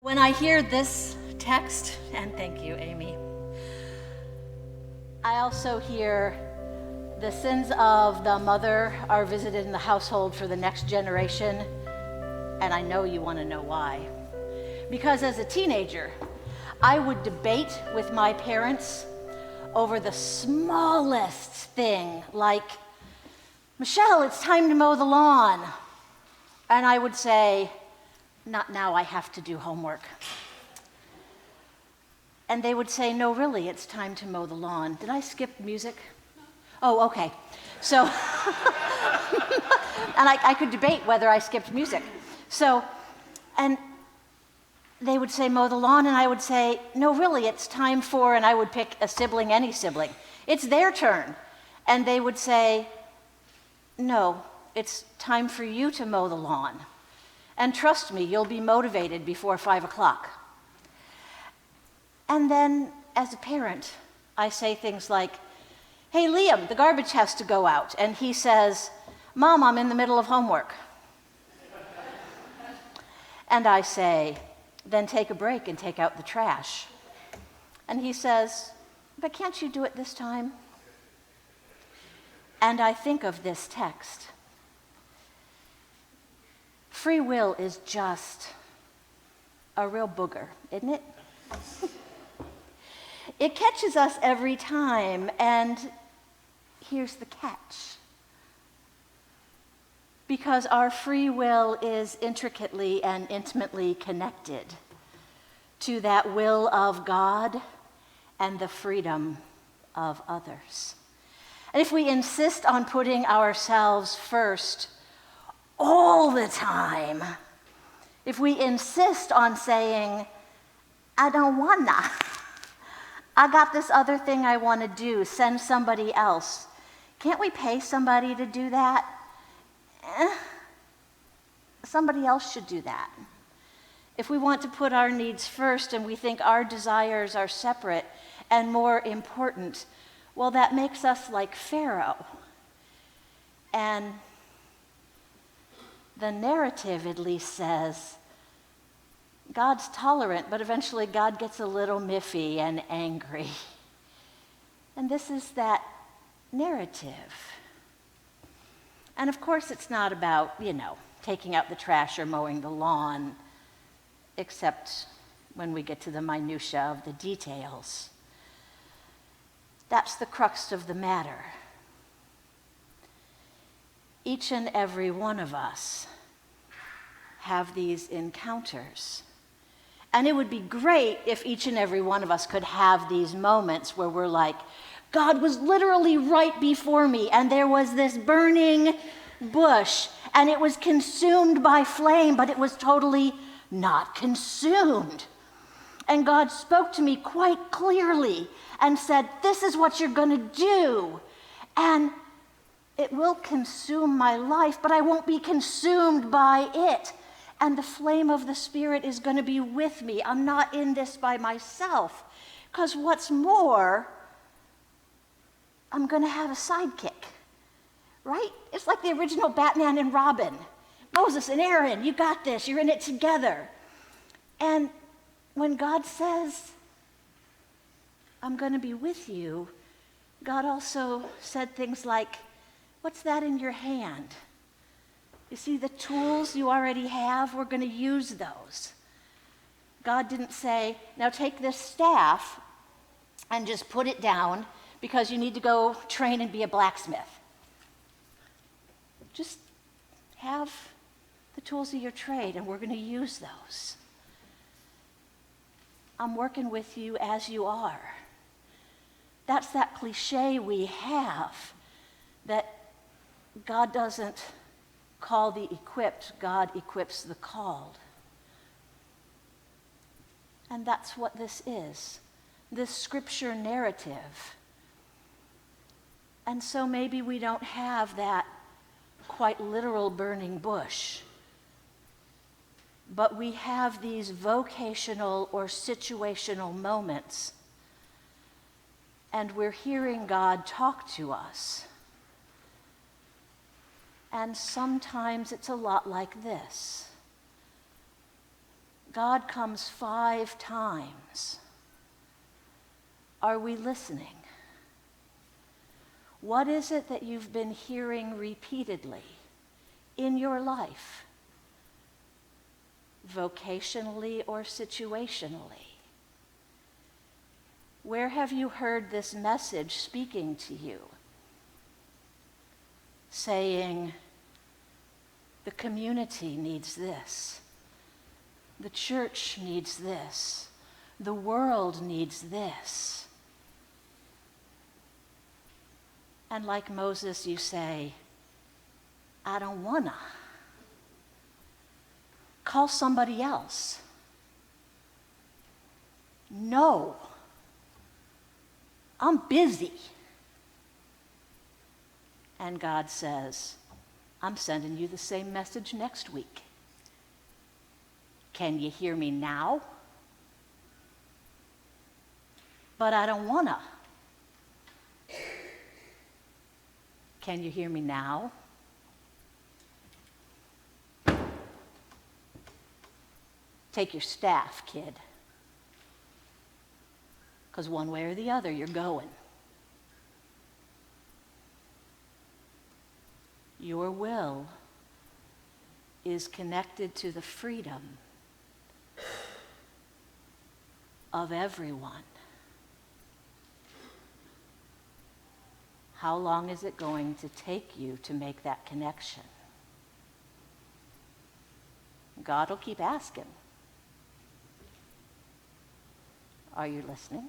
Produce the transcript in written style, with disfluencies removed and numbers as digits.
When I hear this text, and thank you, Amy, I also hear the sins of the mother are visited in the household for the next generation, and I know you want to know why. Because as a teenager, I would debate with my parents over the smallest thing, like, Michelle, it's time to mow the lawn. And I would say, not now, I have to do homework. And they would say, no, really, it's time to mow the lawn. Did I skip music? Oh, okay. So, and I could debate whether I skipped music. So, and they would say, mow the lawn, and I would say, no, really, it's time for, and I would pick a sibling, any sibling. It's their turn. And they would say, no, it's time for you to mow the lawn. And trust me, you'll be motivated before 5 o'clock. And then, as a parent, I say things like, hey, Liam, the garbage has to go out. And he says, Mom, I'm in the middle of homework. And I say, then take a break and take out the trash. And he says, but can't you do it this time? And I think of this text. Free will is just a real booger, isn't it? It catches us every time, and here's the catch. Because our free will is intricately and intimately connected to that will of God and the freedom of others. And if we insist on putting ourselves first all the time, if we insist on saying, I don't wanna, I got this other thing I want to do, send somebody else. Can't we pay somebody to do that? Somebody else should do that. If we want to put our needs first and we think our desires are separate and more important, well, that makes us like Pharaoh. And the narrative at least says, God's tolerant, but eventually God gets a little miffy and angry. And this is that narrative. And of course it's not about, taking out the trash or mowing the lawn, except when we get to the minutia of the details. That's the crux of the matter. Each and every one of us have these encounters. And it would be great if each and every one of us could have these moments where we're like, God was literally right before me, and there was this burning bush, and it was consumed by flame, but it was totally not consumed. And God spoke to me quite clearly and said, this is what you're going to do. And it will consume my life, but I won't be consumed by it. And the flame of the Spirit is going to be with me. I'm not in this by myself. Because what's more, I'm going to have a sidekick, right? It's like the original Batman and Robin. Moses and Aaron, you got this. You're in it together. And when God says, I'm going to be with you, God also said things like, what's that in your hand? You see the tools you already have? We're going to use those. God didn't say, now take this staff and just put it down because you need to go train and be a blacksmith. Just have the tools of your trade and we're going to use those. I'm working with you as you are. That's that cliche we have that God doesn't call the equipped, God equips the called. And that's what this is, this scripture narrative. And so maybe we don't have that quite literal burning bush, but we have these vocational or situational moments, and we're hearing God talk to us. And sometimes it's a lot like this. God comes 5 times. Are we listening? What is it that you've been hearing repeatedly in your life, vocationally or situationally? Where have you heard this message speaking to you? Saying, the community needs this. The church needs this. The world needs this. And like Moses, you say, I don't wanna. Call somebody else. No. I'm busy. And God says, I'm sending you the same message next week. Can you hear me now? But I don't wanna. Can you hear me now? Take your staff, kid. Because one way or the other, you're going. Your will is connected to the freedom of everyone. How long is it going to take you to make that connection? God will keep asking. Are you listening?